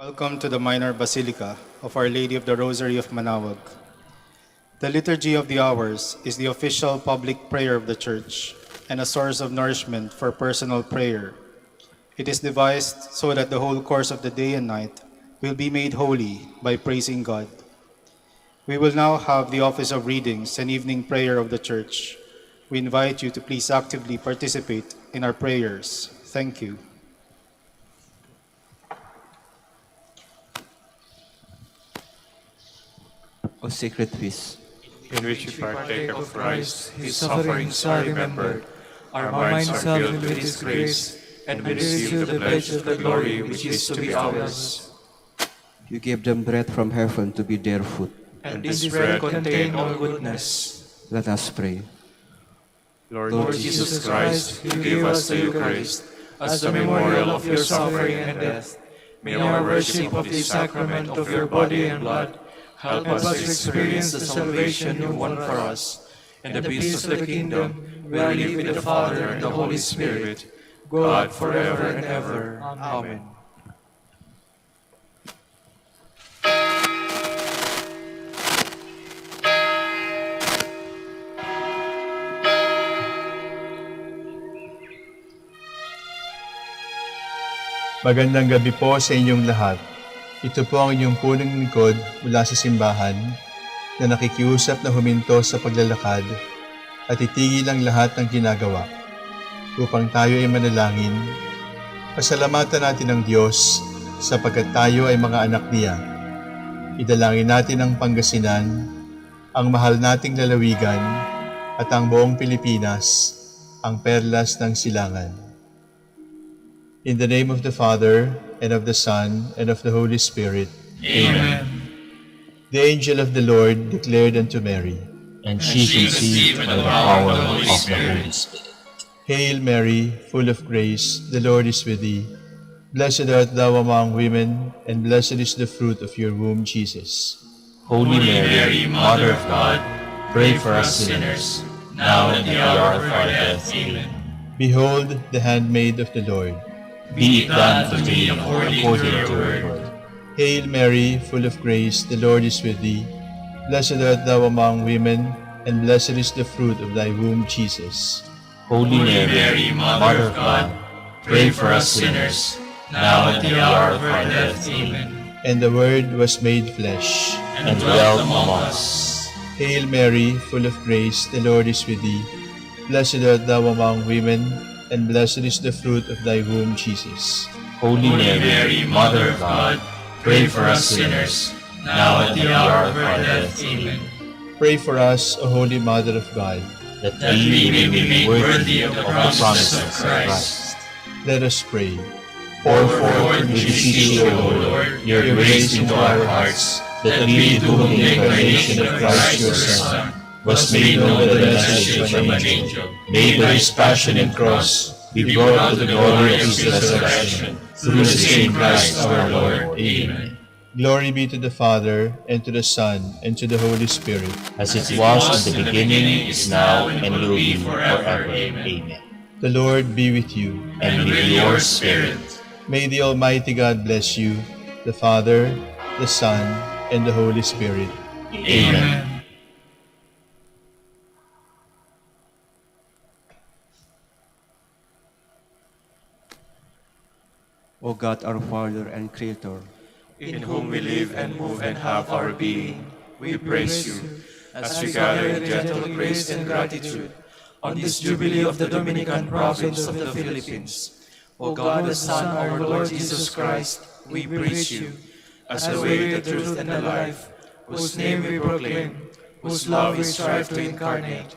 Welcome to the Minor Basilica of Our Lady of the Rosary of Manaoag. The Liturgy of the Hours is the official public prayer of the Church and a source of nourishment for personal prayer. It is devised so that the whole course of the day and night will be made holy by praising God. We will now have the office of readings and evening prayer of the Church. We invite you to please actively participate in our prayers. Thank you. O sacred feast, in which we partake of Christ, his sufferings are remembered, our minds are filled with his grace, and we receive the pledge of the glory which is to be ours. you gave them bread from heaven to be their food. And this bread contains all goodness. Let us pray. Lord Jesus Christ, you gave us the Eucharist as the memorial of your suffering and death. May our worship of the sacrament of your body and blood help us to experience the salvation you won for us, and the peace of the kingdom where we live with the Father and the Holy Spirit, God forever and ever. Amen. Magandang gabi po sa inyong lahat. Ito po ang inyong punong lingkod mula sa simbahan na nakikiusap na huminto sa paglalakad at itigil ang lahat ng ginagawa upang tayo ay manalangin. Pasalamatan natin ang Diyos sapagkat tayo ay mga anak niya. Idalangin natin ang Pangasinan, ang mahal nating lalawigan at ang buong Pilipinas, ang perlas ng silangan. In the name of the Father, and of the Son, and of the Holy Spirit. Amen. The angel of the Lord declared unto Mary, and she conceived by the power of the Holy Spirit. Hail Mary, full of grace, the Lord is with thee. Blessed art thou among women, and blessed is the fruit of your womb, Jesus. Holy Mary, Mother of God, pray for us sinners, now and at the hour of our death. Amen. Behold the handmaid of the Lord. Be it done to me according to your word. Hail Mary, full of grace, the Lord is with thee. Blessed art thou among women, and blessed is the fruit of thy womb, Jesus. Holy Mary, Mother of God, pray for us sinners, now and at the hour of our death. Amen. And the Word was made flesh, And dwelt among us. Hail Mary, full of grace, the Lord is with thee. Blessed art thou among women, and blessed is the fruit of thy womb, Jesus. Holy Mary, Mother of God, pray for us sinners, now and at the hour of our death. Amen. Pray for us, O Holy Mother of God. That we may be made worthy of the promises of Christ. Let us pray. Pour forth, we beseech you, O Lord, your grace into our hearts, that we, to whom the incarnation of Christ your Son was made known by the message of an angel, may by his passion and cross be brought to the glory of his resurrection, through the same Christ our Lord. Amen. Glory be to the Father, and to the Son, and to the Holy Spirit. As it was in the beginning, is now, and will be forever. Amen. The Lord be with you. And with your spirit. May the Almighty God bless you, the Father, the Son, and the Holy Spirit. Amen. O God, our Father and Creator, In whom we live and move and have our being, we praise you, as we gather in gentle praise and gratitude on this Jubilee of the Dominican province of the Philippines. O God, the Son, our Lord Jesus Christ, we praise you, as the way, the truth, and the life, whose name we proclaim, whose love we strive to incarnate.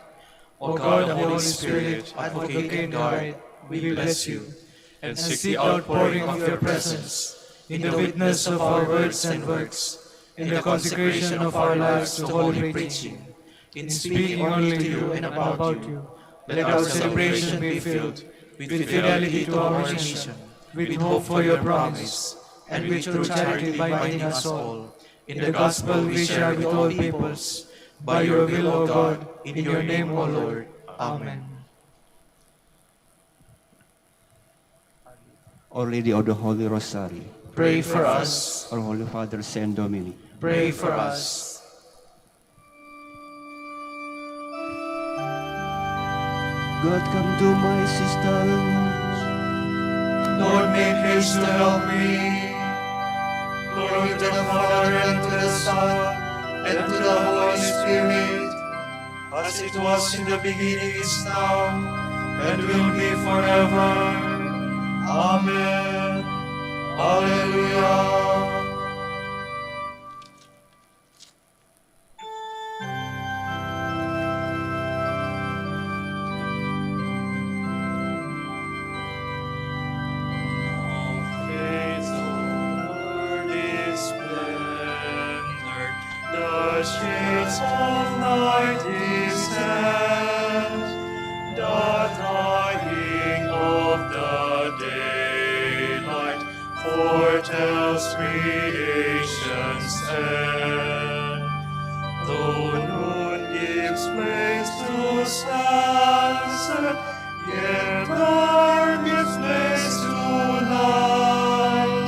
O God, the Holy Spirit, advocate and guide, we bless you, and seek the outpouring of your presence, in the witness of our words and works, in the consecration of our lives to holy preaching, in speaking only to you and about you. Let our celebration be filled with fidelity to our nation, with hope for your promise, and with true charity binding us all. In the gospel we share with all peoples, by your will, O God, in your name, O Lord. Amen. Our Lady of the Holy Rosary, Pray for us. Our Holy Father, Saint Dominic. Pray for us. God, come to my assistance. Lord, make haste to help me. Glory to the Father, and to the Son, and to the Holy Spirit, as it was in the beginning, is now, and will be forever. Amen. Alleluia. The shades of night descend, the dying of the daylight foretells creation's end. Though noon gives place to sunset, yet dark gives place to light.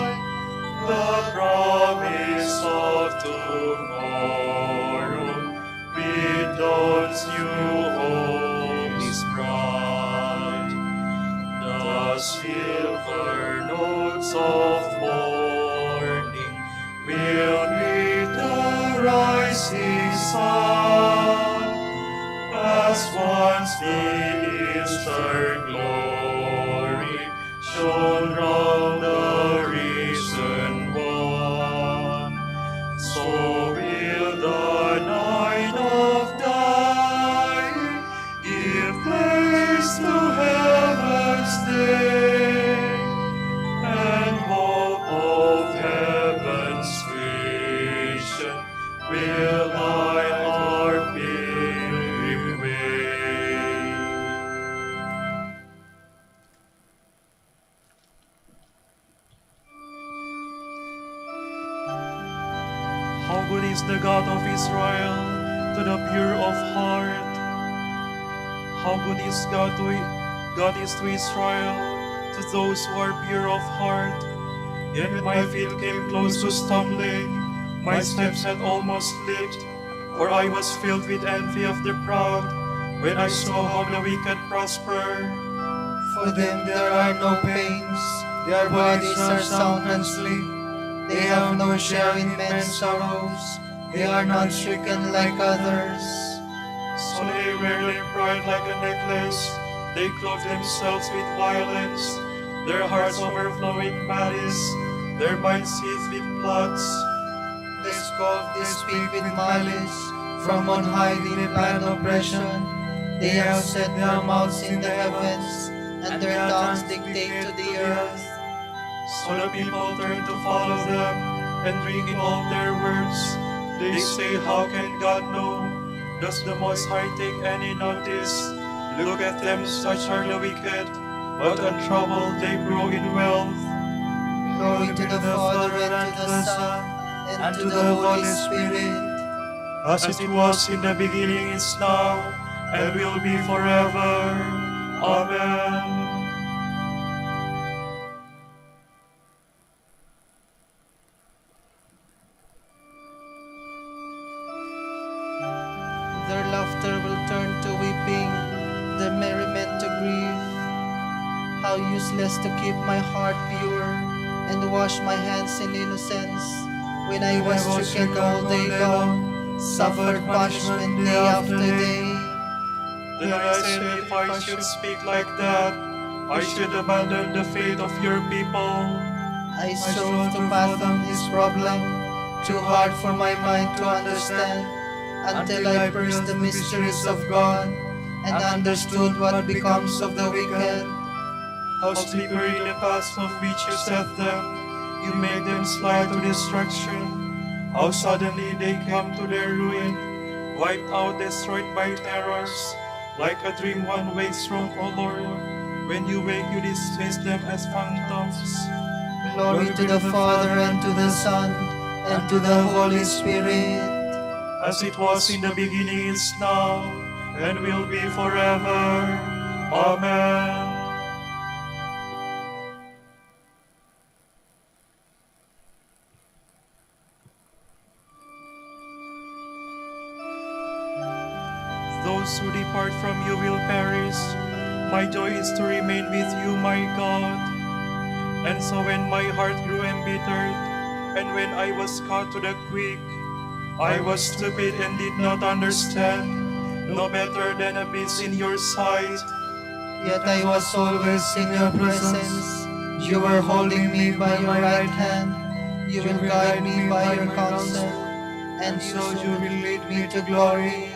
The promise of tomorrow with dawn's new hope is bright. The silver notes of morning will meet the rising sun, as once the Eastern glory shone round the risen one. So will the night of dying give place to heaven's day, and hope of heaven's vision will light our pilgrim way. How good is the God of Israel to the pure of heart. How good is God is to Israel, to those who are pure of heart. Yet when my feet came close to stumbling, my steps had almost slipped, for I was filled with envy of the proud, when I saw how the wicked prosper. For them there are no pains, their bodies are sound and sleep. They have no share in men's sorrows, they are not stricken like others. So they wear their pride like a necklace, they clothe themselves with violence, their hearts overflow with malice, their minds seethe with plots. They scoff, they speak with malice, from on high they plan oppression. They have set their mouths in the heavens, and their tongues dictate to the earth. So the people turn to follow them, and drink in all their words. They say, how can God know? Does the Most High take any notice? Look at them, such are the wicked, but untroubled they grow in wealth. Glory to the Father, and to the Son, and to the Holy Spirit. As it was in the beginning, is now, and will be forever. Amen. Their laughter will turn to weeping, their merriment to grief. How useless to keep my heart pure and wash my hands in innocence, when I was stricken all day long, suffered punishment day after day. Then I said, if I should speak like that, I should abandon the faith of your people. I strove to fathom this problem, too hard for my mind to understand, until I pierced the mysteries of God and understood what becomes of the wicked. How slippery the paths of which you set them, you make them slide to destruction. How suddenly they come to their ruin, wiped out, destroyed by terrors. Like a dream one wakes from, O Lord. When you wake, you dismiss them as phantoms. Glory to the Father, and to the Son, and to the Holy Spirit. As it was in the beginning, is now, and will be forever. Amen. apart from you will perish. My joy is to remain with you, my God. And so when my heart grew embittered, and when I was cut to the quick, I was stupid and did not understand, no better than a beast in your sight. Yet I was always in your presence. You were holding me by your right hand. You will guide me by your counsel, and so you will lead me to glory.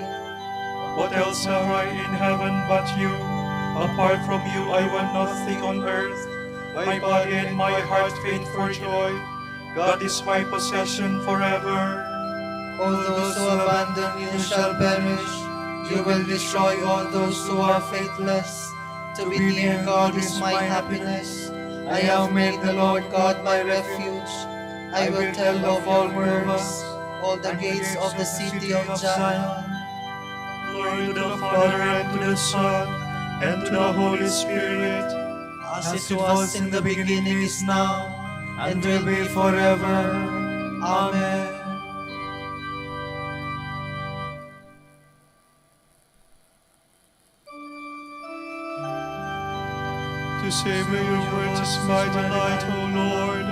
What else have I in heaven but you? Apart from you I want nothing on earth. My body and my heart faint for joy. God is my possession forever. All those who abandon you shall perish. You will destroy all those who are faithless. To be near God is my happiness. I have made the Lord God my refuge. I will tell of all mercies, all the gates of the city of Zion. Glory to the Father, and to the Son, and to the Holy Spirit, As it was in the beginning, is now, and will be forever. Amen. to savor your words is my delight, O Lord.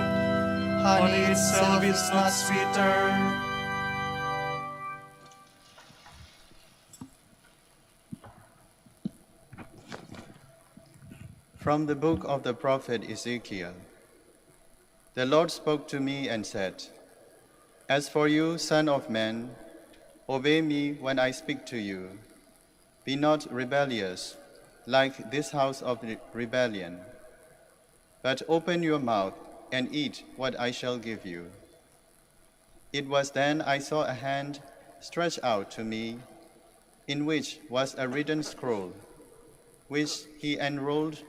Honey itself is not sweeter. From the book of the prophet Ezekiel. The Lord spoke to me and said, As for you, son of man, obey me when I speak to you. Be not rebellious, like this house of rebellion, but open your mouth and eat what I shall give you. It was then I saw a hand stretched out to me, in which was a written scroll, which he unrolled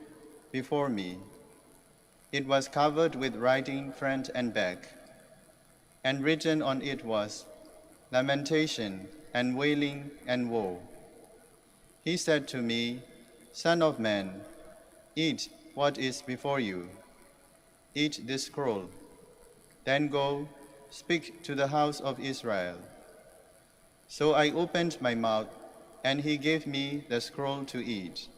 before me. It was covered with writing front and back, and written on it was lamentation and wailing and woe. He said to me, Son of man, eat what is before you. Eat this scroll. Then go, speak to the house of Israel. So I opened my mouth, and he gave me the scroll to eat.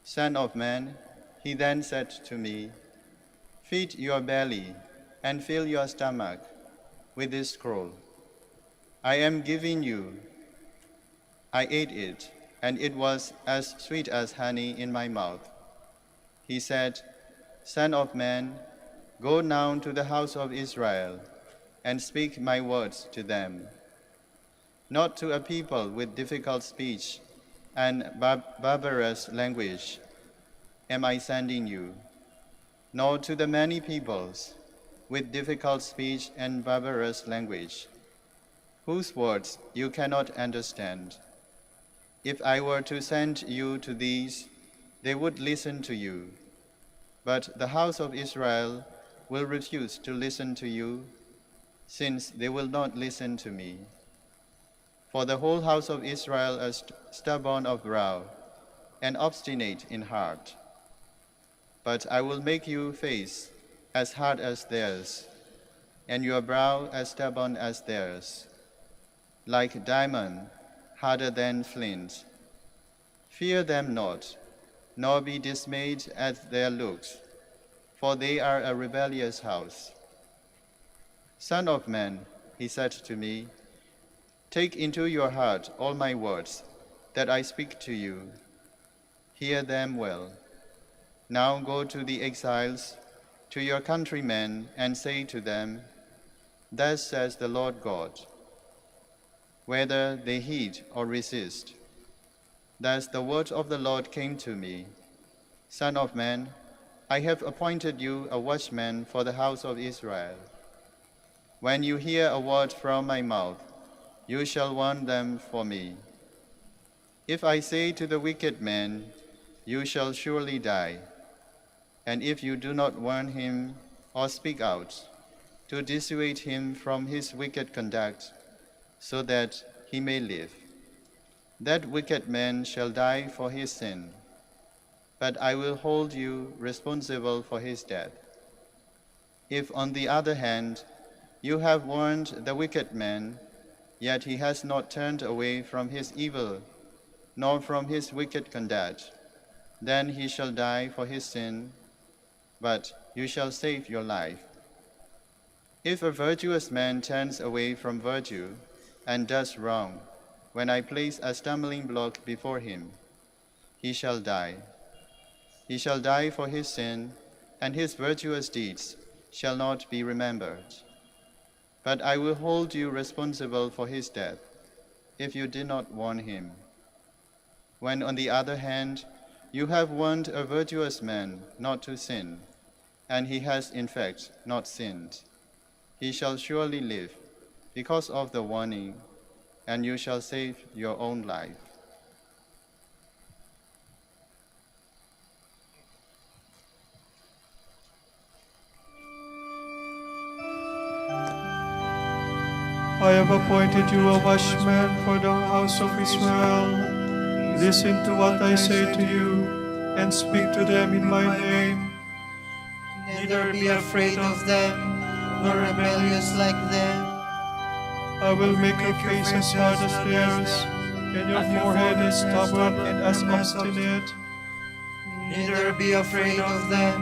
Son of man, he then said to me, Feed your belly and fill your stomach with this scroll. I am giving you. I ate it, and it was as sweet as honey in my mouth. He said, Son of man, go now to the house of Israel, and speak my words to them. Not to a people with difficult speech and barbarous language am I sending you, nor to the many peoples with difficult speech and barbarous language, whose words you cannot understand. If I were to send you to these, they would listen to you. But the house of Israel will refuse to listen to you, since they will not listen to me. For the whole house of Israel is stubborn of brow and obstinate in heart. But I will make your face as hard as theirs, and your brow as stubborn as theirs, like diamond, harder than flint. Fear them not, nor be dismayed at their looks, for they are a rebellious house. Son of man, he said to me, take into your heart all my words that I speak to you. Hear them well. Now go to the exiles, to your countrymen, and say to them, Thus says the Lord God, whether they heed or resist. Thus the word of the Lord came to me, Son of man, I have appointed you a watchman for the house of Israel. When you hear a word from my mouth, you shall warn them for me. If I say to the wicked man, you shall surely die, and if you do not warn him or speak out, to dissuade him from his wicked conduct, so that he may live, that wicked man shall die for his sin, but I will hold you responsible for his death. If, on the other hand, you have warned the wicked man, yet he has not turned away from his evil, nor from his wicked conduct. Then he shall die for his sin, but you shall save your life. If a virtuous man turns away from virtue and does wrong, when I place a stumbling block before him, he shall die. He shall die for his sin, and his virtuous deeds shall not be remembered. But I will hold you responsible for his death, if you did not warn him. When, on the other hand, you have warned a virtuous man not to sin, and he has in fact not sinned, he shall surely live because of the warning, and you shall save your own life. I have appointed you a watchman for the house of Israel. Listen to what I say to you, and speak to them in my name. Neither be afraid of them, nor rebellious like them. I will make your face as hard as theirs, and your forehead as stubborn and as obstinate. Neither be afraid of them,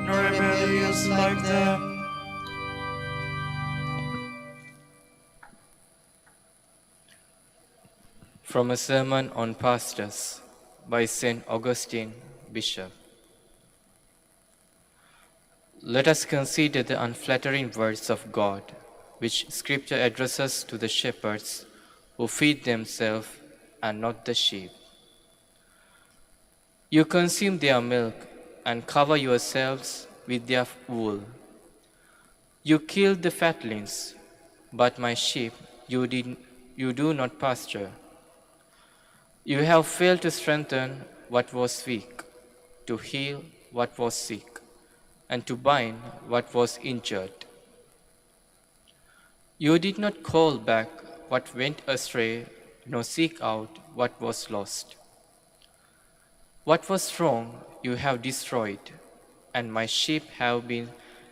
nor rebellious like them. From a Sermon on Pastors by St. Augustine, Bishop. Let us consider the unflattering words of God, which Scripture addresses to the shepherds who feed themselves and not the sheep. You consume their milk and cover yourselves with their wool. You kill the fatlings, but my sheep you do not pasture. You have failed to strengthen what was weak, to heal what was sick, and to bind what was injured. You did not call back what went astray, nor seek out what was lost. What was wrong you have destroyed, and my sheep have been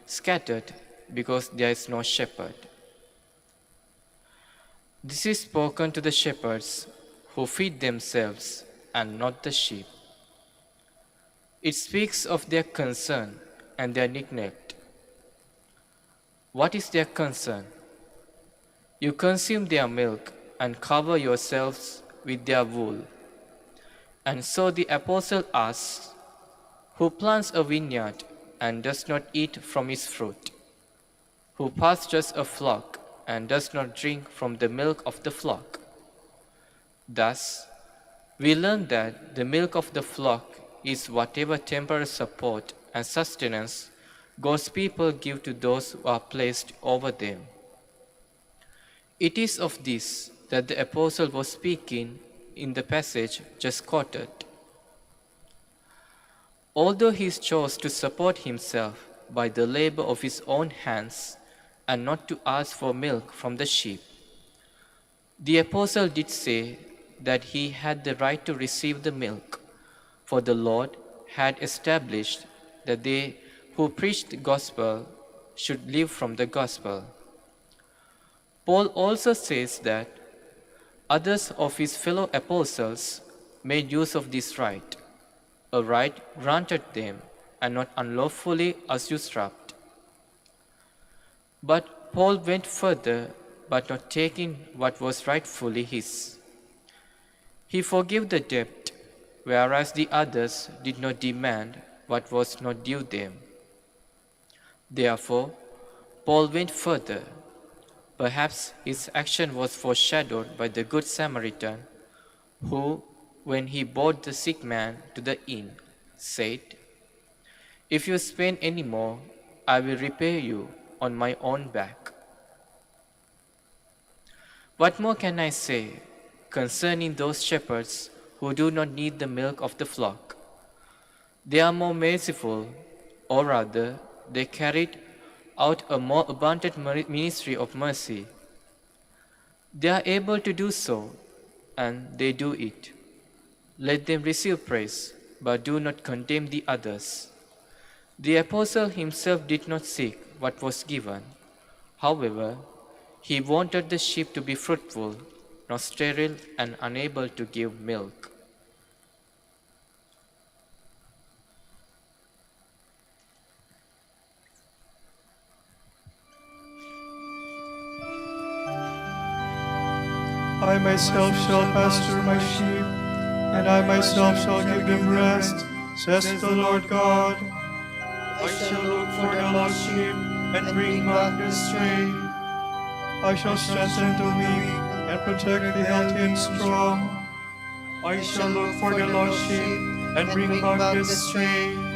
scattered because there is no shepherd. This is spoken to the shepherds who feed themselves and not the sheep. It speaks of their concern and their neglect. What is their concern? You consume their milk and cover yourselves with their wool. And so the apostle asks, who plants a vineyard and does not eat from its fruit? Who pastures a flock and does not drink from the milk of the flock? Thus, we learn that the milk of the flock is whatever temporal support and sustenance God's people give to those who are placed over them. It is of this that the apostle was speaking in the passage just quoted. Although he chose to support himself by the labor of his own hands and not to ask for milk from the sheep, the apostle did say that he had the right to receive the milk, for the Lord had established that they who preached the gospel should live from the gospel. Paul also says that others of his fellow apostles made use of this right, a right granted them and not unlawfully usurped. But Paul went further, but not taking what was rightfully his. He forgave the debt, whereas the others did not demand what was not due them. Therefore, Paul went further. Perhaps his action was foreshadowed by the Good Samaritan, who, when he brought the sick man to the inn, said, "If you spend any more, I will repay you on my own back." What more can I say concerning those shepherds who do not need the milk of the flock? They are more merciful, or rather, they carried out a more abundant ministry of mercy. They are able to do so, and they do it. Let them receive praise, but do not condemn the others. The apostle himself did not seek what was given. However, he wanted the sheep to be fruitful, not sterile and unable to give milk. I myself shall pasture my sheep, and I myself shall give them rest, says the Lord God. I shall look for the lost sheep and bring back the stray. I shall strengthen the weak and protect the healthy and strong. I shall look for the lost sheep and bring back the stray.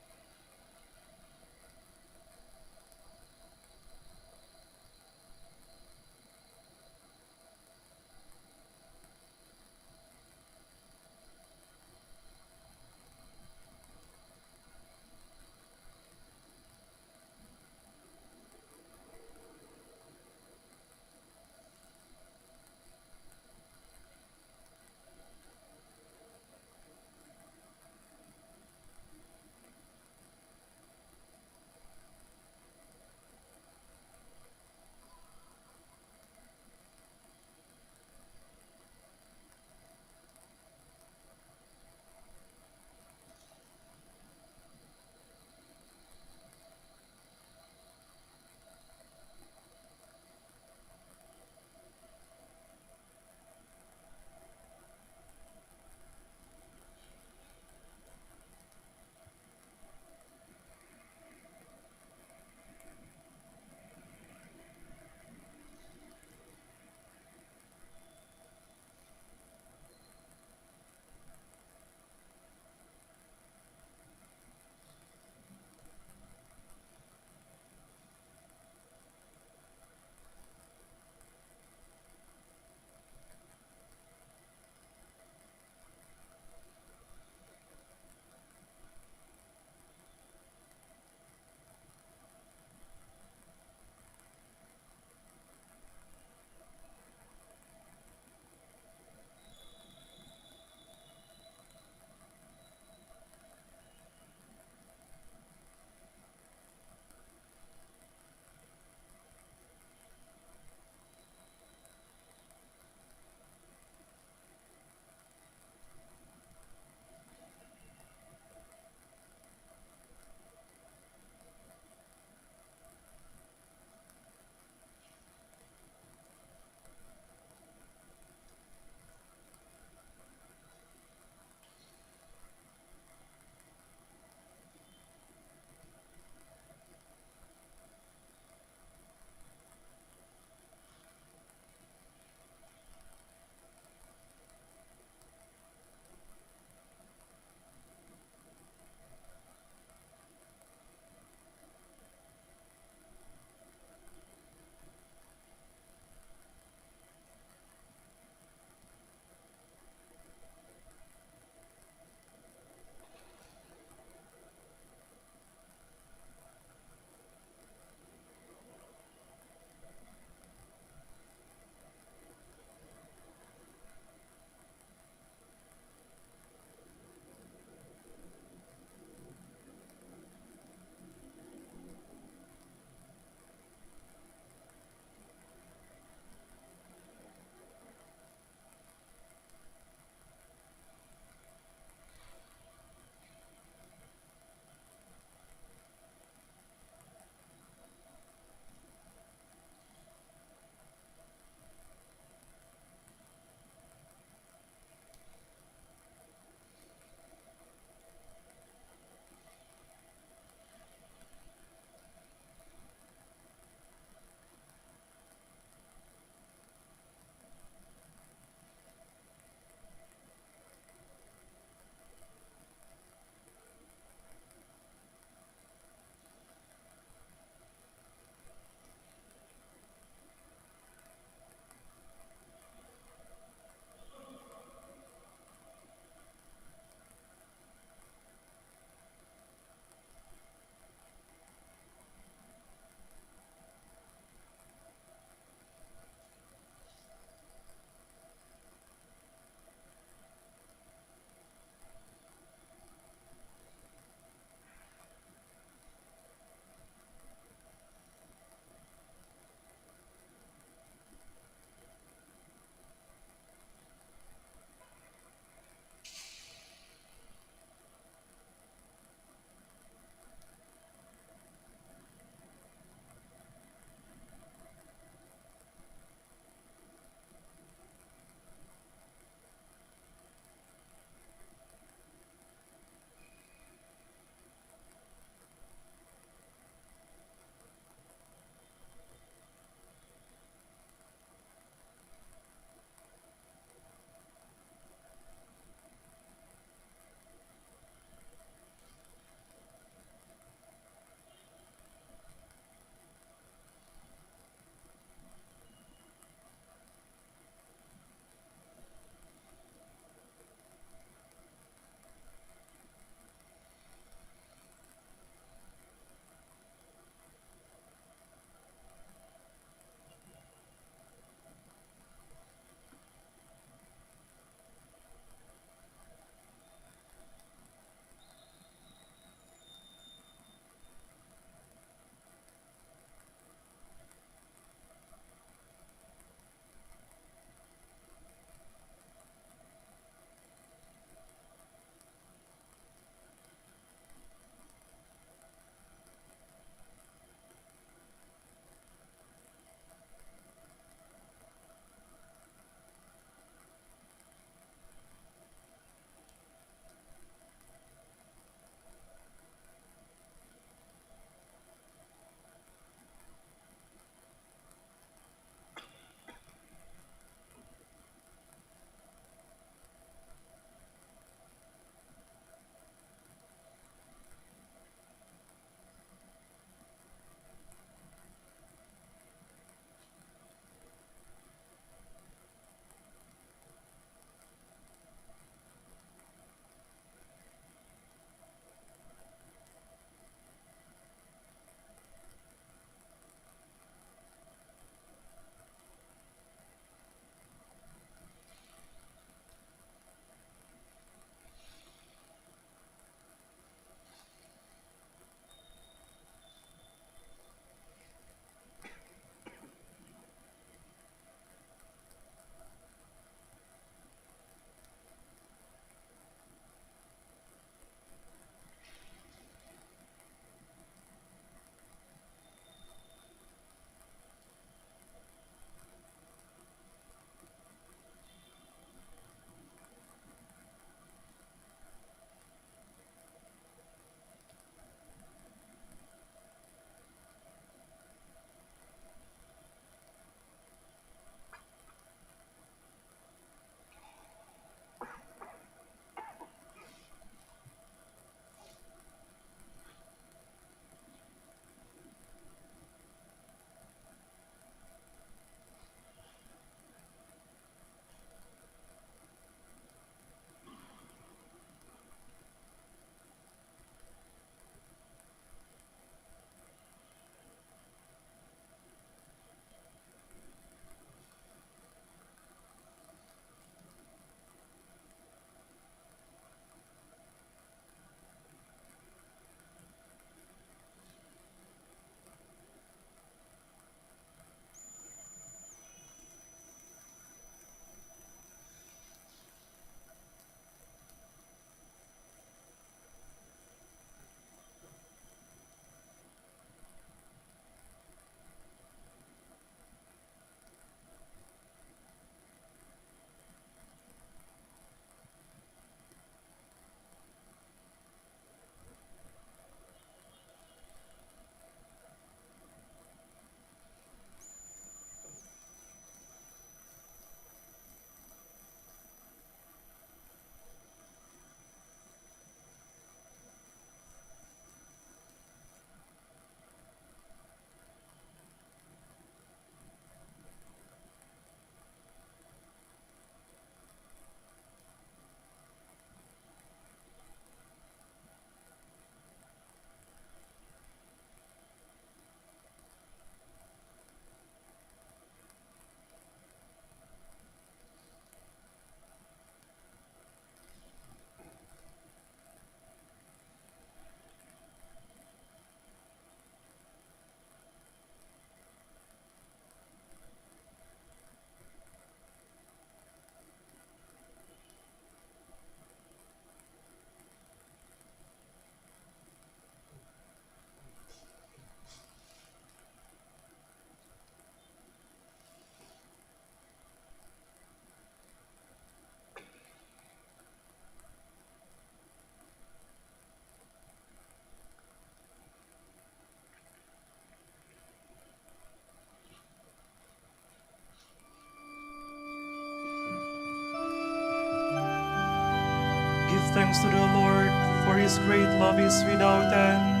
thanks to the Lord, for his great love is without end.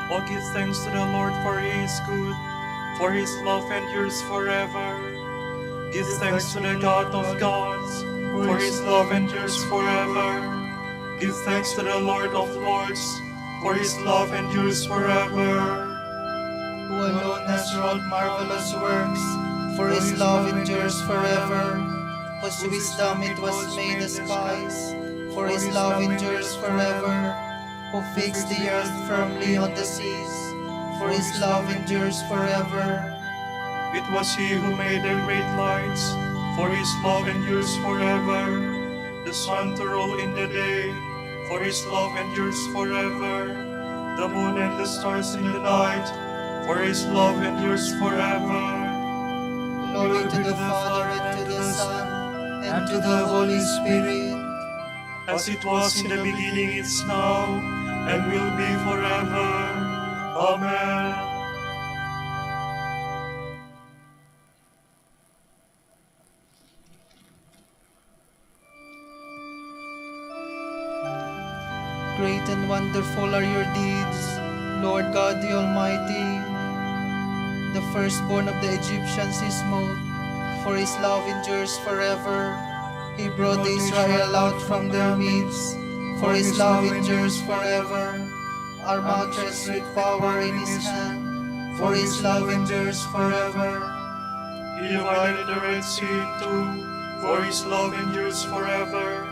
Oh, give thanks to the Lord, for he is good, for his love endures forever. Give thanks to the God of gods, for his love endures forever. Give thanks to the Lord of lords, for his love endures forever. Who alone has wrought marvelous works, for his love endures forever. Whose wisdom it was made the skies, for his love endures forever. Who fixed the earth firmly on the seas, for his love endures forever. It was he who made the great lights, for his love endures forever. The sun to rule in the day, for his love endures forever. The moon and the stars in the night, for his love endures forever. Glory to the Father, and to the Son, and to the Holy Spirit. As it was in the beginning, is now, and will be forever. Amen. Great and wonderful are your deeds, Lord God the Almighty. The firstborn of the Egyptians he smote, for his love endures forever. He brought Israel out from their midst, for his love endures forever. Our mouth rests with power in his hand, for his love endures forever. He divided the Red Sea in two, for his love endures forever.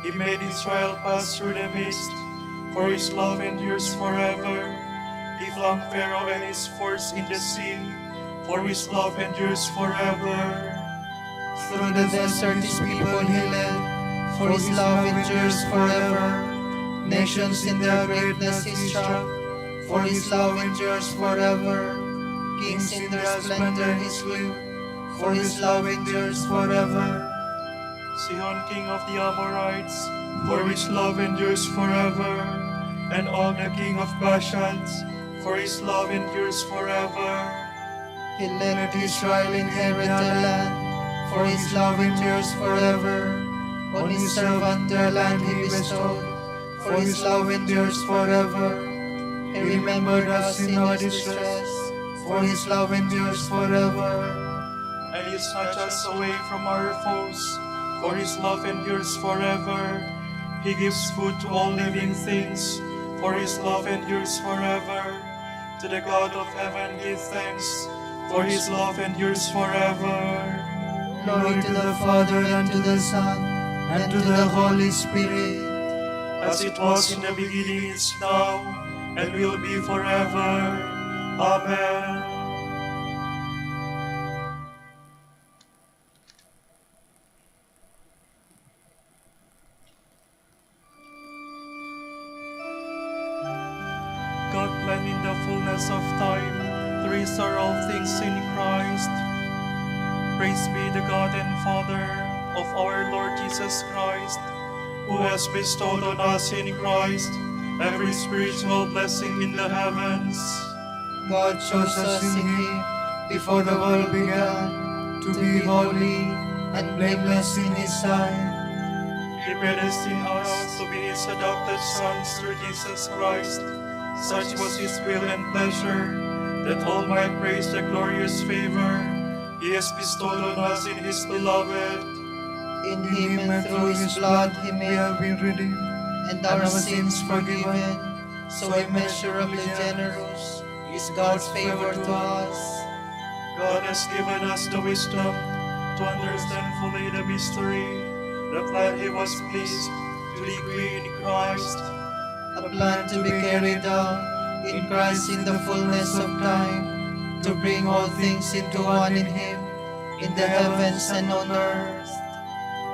He made Israel pass through the mist, for his love endures forever. He flung Pharaoh and his force in the sea, for his love endures forever. Through the desert his people he led, for his love endures forever. Nations in their greatness he struck, for his love endures forever. Kings in their splendor he slew, for his love endures forever. Sihon, king of the Amorites, for his love endures forever. And Og, the king of Bashan, for his love endures forever. He let Israel inherit their land, for his love endures forever. On his servant their land he bestowed, for his love endures forever. He remembered us in our distress, for his love endures forever. And he snatched us away from our foes, for his love endures forever. He gives food to all living things, for his love endures forever. To the God of heaven give thanks, for his love endures forever. Glory to the Father, and to the Son, and to the Holy Spirit. As it was in the beginning, is now, and will be forever. Amen. God planned in the fullness of time to restore all things in Christ. Praise be the God and Father of our Lord Jesus Christ, who has bestowed on us in Christ every spiritual blessing in the heavens. God chose us in him before the world began, to be holy and blameless in his sight. He predestined us to be his adopted sons through Jesus Christ. Such was his will and pleasure, that all might praise the glorious favor he has bestowed on us in his beloved. In him and through his blood he may have been redeemed, and our sins forgiven. So immeasurably generous is God's favor to us. God has given us the wisdom to understand fully the mystery, the plan he was pleased to decree in Christ. A plan to be carried out in Christ in the fullness of time, to bring all things into one in him, in the heavens and on earth.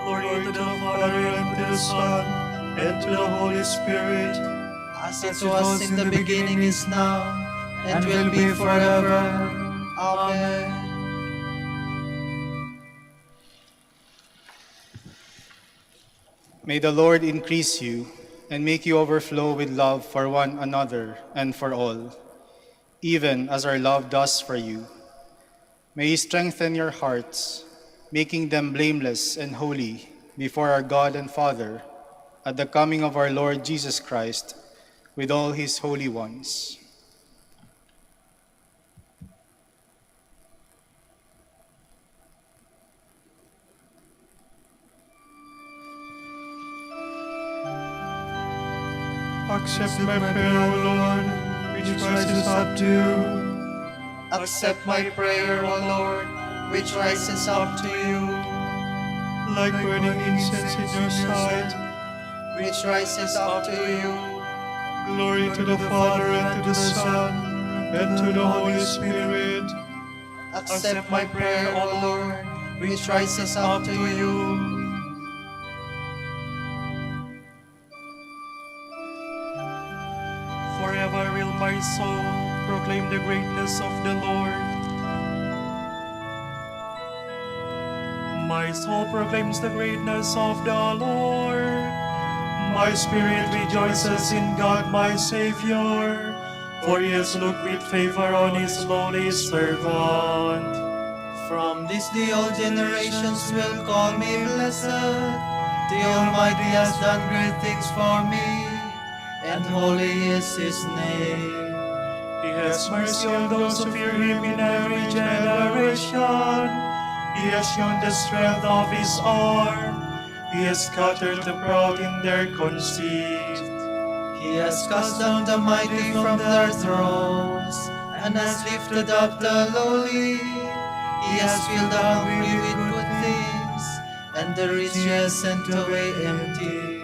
Glory to the Father, and to the Son, and to the Holy Spirit, As it was in the beginning, is now, and will be forever. Amen. May the Lord increase you and make you overflow with love for one another and for all, even as our love does for you. May he strengthen your hearts, making them blameless and holy before our God and Father, at the coming of our Lord Jesus Christ with all his holy ones. Accept my prayer, O Lord, which rises up to you. Accept my prayer, O Lord, which rises up to you, Like burning incense in your sight. which rises up to you. Glory to the Father, and to the Son, and to the Holy Spirit. Accept my prayer, O Lord, which rises up to you. Forever will my soul proclaim the greatness of the Lord. My soul proclaims the greatness of the Lord. My spirit rejoices in God my Savior, for he has looked with favor on his lowly servant. From this day all generations will call me blessed. The Almighty has done great things for me, and holy is his name. He has mercy on those who fear him in every generation. He has shown the strength of his arm. He has scattered the proud in their conceit. He has cast down the mighty from their thrones, and has lifted up the lowly. He has filled the hungry with good things, and the rich he has sent away empty.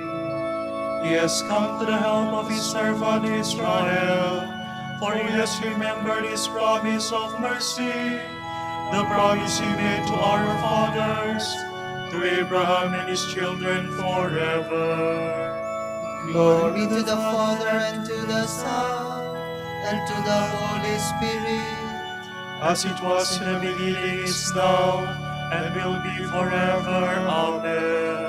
He has come to the help of his servant Israel, for he has remembered his promise of mercy, the promise he made to our fathers, to Abraham and his children forever. Glory to the Father, and to the Son, and to the Holy Spirit, As it was in the beginning, is now, and will be forever. Amen.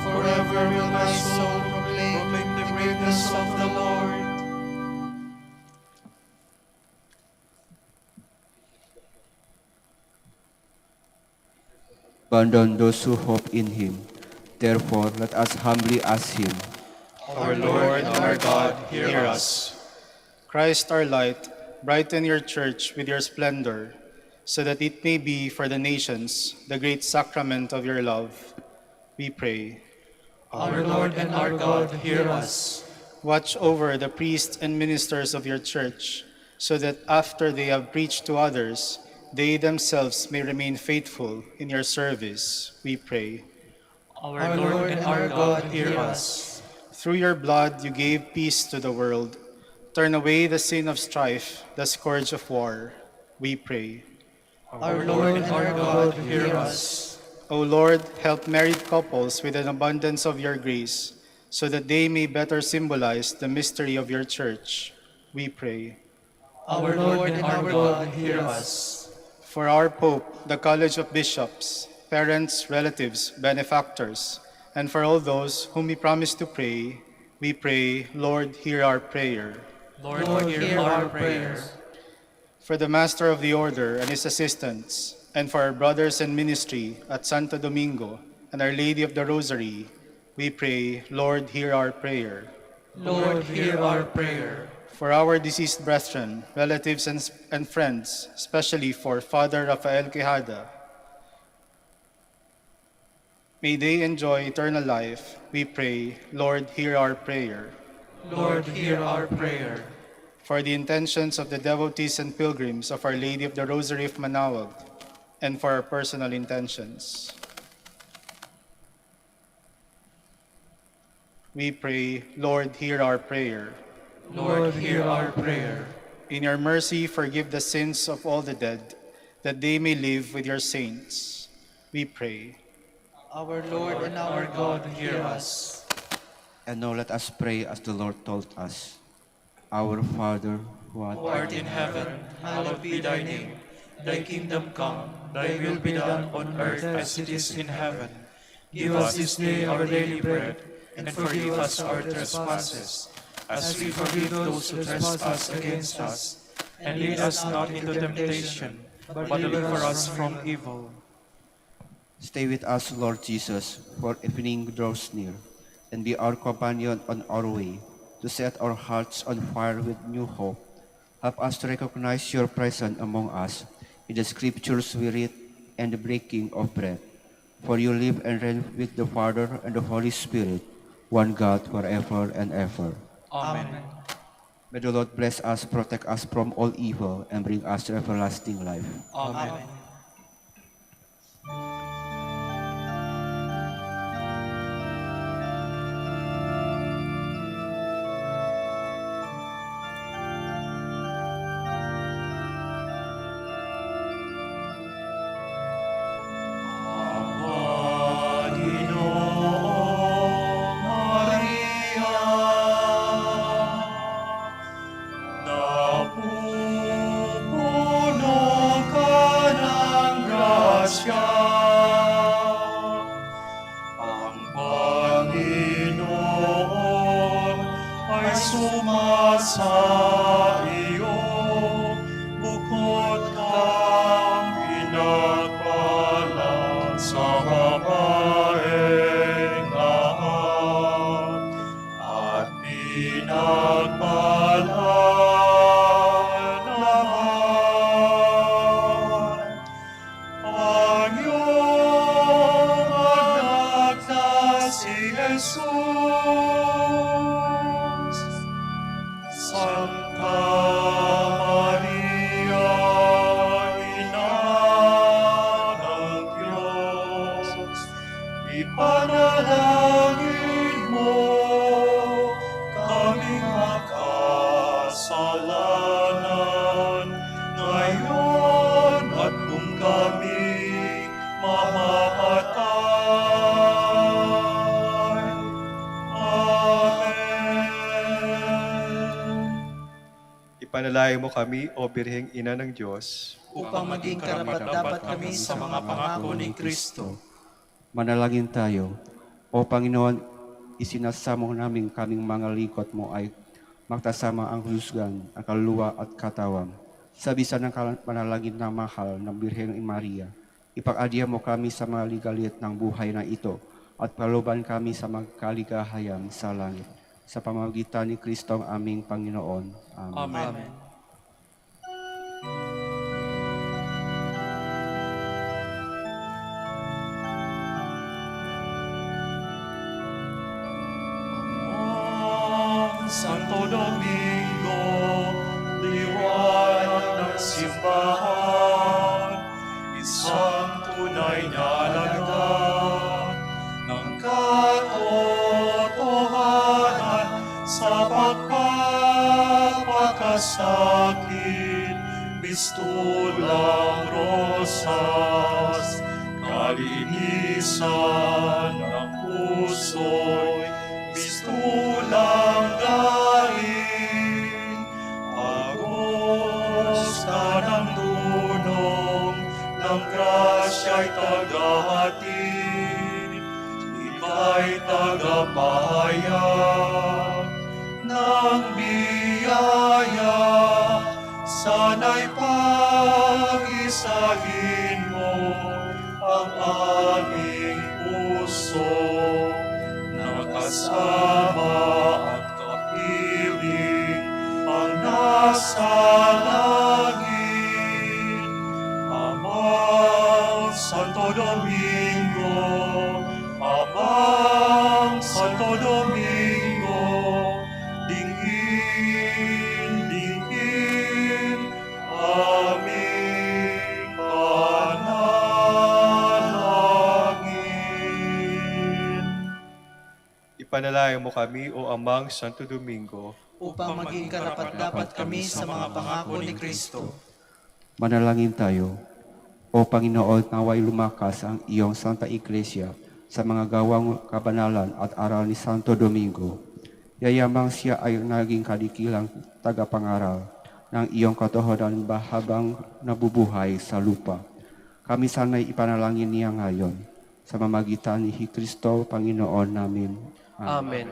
forever will my soul proclaim the greatness of the Lord. Abandon those who hope in him. Therefore, let us humbly ask him. Our Lord and our God, hear us. Christ our light, brighten your church with your splendor, so that it may be for the nations the great sacrament of your love. We pray. Our Lord and our God, hear us. Watch over the priests and ministers of your church, so that after they have preached to others, they themselves may remain faithful in your service. We pray. Our Lord and our God, hear us. Through your blood you gave peace to the world. Turn away the sin of strife, the scourge of war. We pray. Our Lord and our God, hear us. O Lord, help married couples with an abundance of your grace, so that they may better symbolize the mystery of your church. We pray. Our Lord and our God, hear us. For our Pope, the College of Bishops, parents, relatives, benefactors, and for all those whom we promise to pray, we pray, Lord, hear our prayer. Lord, hear our prayer. For the Master of the Order and his assistants, and for our brothers in ministry at Santo Domingo and Our Lady of the Rosary, we pray, Lord, hear our prayer. Lord, hear our prayer. For our deceased brethren, relatives, and friends, especially for Father Rafael Quijada, may they enjoy eternal life, we pray, Lord, hear our prayer. Lord, hear our prayer. For the intentions of the devotees and pilgrims of Our Lady of the Rosary of Manaoag, and for our personal intentions, we pray, Lord, hear our prayer. Lord, hear our prayer. In your mercy, forgive the sins of all the dead, that they may live with your saints. We pray. Our Lord and our God, hear us. And now let us pray as the Lord taught us. Our Father, who Who art art in heaven, hallowed be thy name. Thy kingdom come, thy will be done on earth as it is in heaven. Give us this day our daily bread, and forgive us our trespasses, as we forgive those who trespass against us. And lead us not into temptation, but deliver us from evil. Stay with us, Lord Jesus, for evening draws near, and be our companion on our way, to set our hearts on fire with new hope. Help us to recognize your presence among us in the scriptures we read and the breaking of bread. For you live and reign with the Father and the Holy Spirit, one God forever and ever. Amen. May the Lord bless us, protect us from all evil, and bring us to everlasting life. Amen. Panginoong Maria, napupuno ka ng grasya. Ang Panginoon ay sumasa iyo, bukod kang pinagpala sa babaeng lahat, at pinagpala naman ang iyong anak na si Jesus. Santa Maria, Ina ng Diyos, ipanalangin mo kaming makasalanan, ngayon at kung kami mamamatay. Amen. Ipanalangin mo kami, O Birheng Ina ng Diyos, upang maging karapat-dapat kami sa mga pangako ni Kristo. Manalangin tayo. O Panginoon, isinasamo namin kaming mga likot mo ay magkasama ang husgan, ang kaluluwa at katawan. Sa bisa ng panalangin na mahal ng Birheng Maria, ipag-adya mo kami sa mga ligalit ng buhay na ito at paluban kami sa magkaligahayan sa langit. Sa pamamagitan ni Kristo ang aming Panginoon. Amen. Amen. Santo Domingo, liwanag ng simbahan, isang tunay na lagda ng katotohanan sa pagpapakasakit, mistulang rosas, kalinisan ng puso'y mistulang galing, agos ka ng dunong ng grasya'y tagahatid, ika'y tagapahayag ng biyaya, sana'y pag-isahin mo ang aming puso, nakasama at kapiling ang nasa langit. Amang Santo Domingo, Amang Santo Domingo, dinggin, dinggin, aming panalangin. ipanalangin mo kami, O Amang Santo Domingo, Upang maging karapat-dapat kami sa mga pangako ni Kristo. Manalangin tayo. O Panginoon, naway lumakas ang iyong Santa Iglesia sa mga gawang kabanalan at aral ni Santo Domingo. Yayamang siya ay naging kadikilang tagapangaral ng iyong katotohanan habang nabubuhay sa lupa. Kami sana'y ipanalangin niya ngayon sa mamagitan ni Kristo, Panginoon namin. Amen.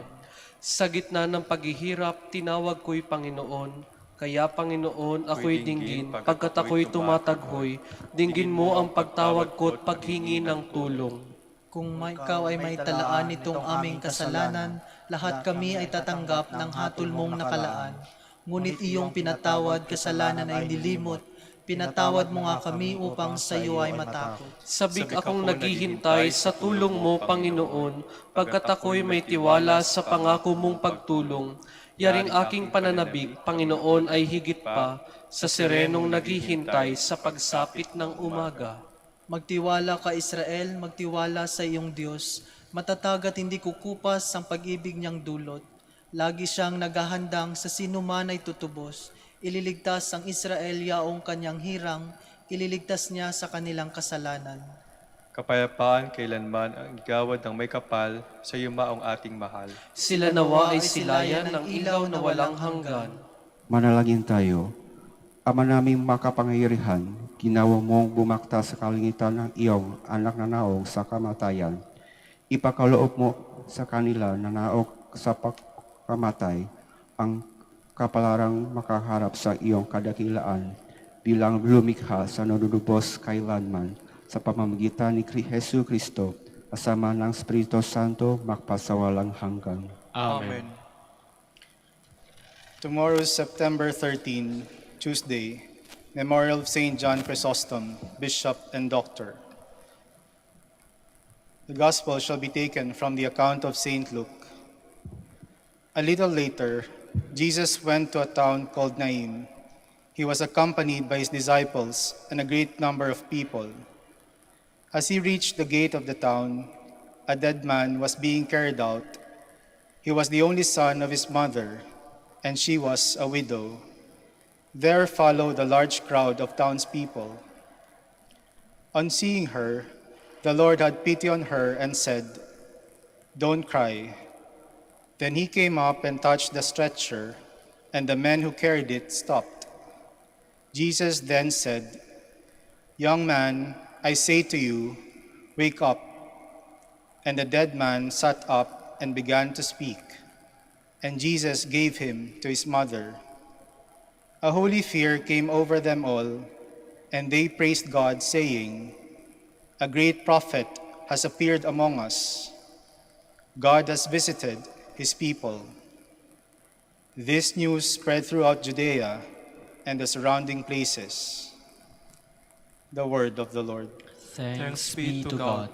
Sa gitna ng paghihirap, tinawag ko'y Panginoon, Kaya Panginoon, ako'y dinggin, pagkat ako'y tumataghoy, dinggin mo ang pagtawag ko't paghingi ng tulong. Kung ikaw ay may talaan nitong aming kasalanan, lahat kami ay tatanggap ng hatol mong nakalaan. Ngunit iyong pinatawad, kasalanan ay nilimot. Pinatawad mo nga kami upang sa iyo ay matakot. Sabik akong naghihintay sa tulong mo, Panginoon, pagkat ako'y may tiwala sa pangako mong pagtulong. Yaring aking pananabik, Panginoon, ay higit pa sa sirenong naghihintay sa pagsapit ng umaga. Magtiwala ka, Israel, magtiwala sa iyong Diyos. Matatag at hindi kukupas ang pag-ibig niyang dulot. Lagi siyang naghahandang sa sino man ay tutubos. Ililigtas ang Israel yaong kanyang hirang, ililigtas niya sa kanilang kasalanan. Kapayapaan kailanman ang igawad ng may kapal sa yumaong ating mahal. Sila nawa ay silayan ng ilaw na walang hanggan. Manalangin tayo. Ama naming makapangyarihan, ginawa mong bumakta sa kalingitan ng iyong anak na naog sa kamatayan. Ipakaloob mo sa kanila na naog sa pagkamatay ang kapalarang makaharap sa iyong kadakilaan bilang lumikha sa nadudubos kailanman sa pamamagitan ni Jesu Kristo kasama ng Espiritu Santo magpasawalang hanggan. Amen. Tomorrow is September 13, Tuesday, Memorial of St. John Chrysostom, Bishop and Doctor. The Gospel shall be taken from the account of St. Luke. A little later, Jesus went to a town called Nain. He was accompanied by his disciples and a great number of people. As he reached the gate of the town, a dead man was being carried out. He was the only son of his mother, and she was a widow. There followed a large crowd of townspeople. On seeing her, the Lord had pity on her and said, "Don't cry." Then he came up and touched the stretcher, and the men who carried it stopped. Jesus then said, "Young man, I say to you, wake up." And the dead man sat up and began to speak. And Jesus gave him to his mother. A holy fear came over them all, and they praised God, saying, "A great prophet has appeared among us. God has visited his people." This news spread throughout Judea and the surrounding places. The word of the Lord. Thanks be to God.